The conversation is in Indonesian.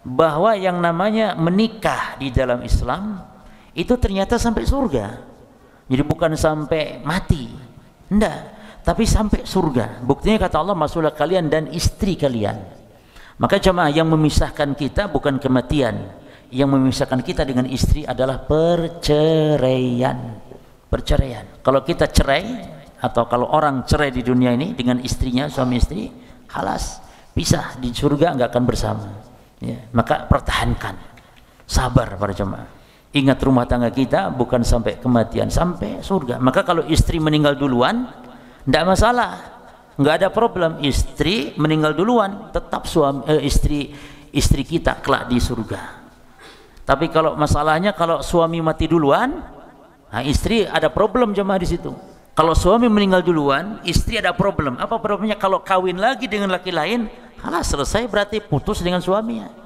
bahwa yang namanya menikah di dalam Islam itu ternyata sampai surga. Jadi bukan sampai mati, enggak, tapi sampai surga. Buktinya kata Allah, masuklah kalian dan istri kalian. Maka jemaah, yang memisahkan kita bukan kematian, yang memisahkan kita dengan istri adalah perceraian. Perceraian. Kalau kita cerai, atau kalau orang cerai di dunia ini dengan istrinya, suami istri, halas, pisah, di surga nggak akan bersama. Ya, maka pertahankan, sabar para jemaah. Ingat, rumah tangga kita bukan sampai kematian, sampai surga. Maka kalau istri meninggal duluan, tidak masalah, nggak ada problem. Istri meninggal duluan, tetap istri kita kelak di surga. Tapi kalau masalahnya kalau suami mati duluan, nah istri ada problem jemaah di situ. Kalau suami meninggal duluan, istri ada problem. Apa problemnya? Kalau kawin lagi dengan laki lain, halas, selesai, berarti putus dengan suaminya.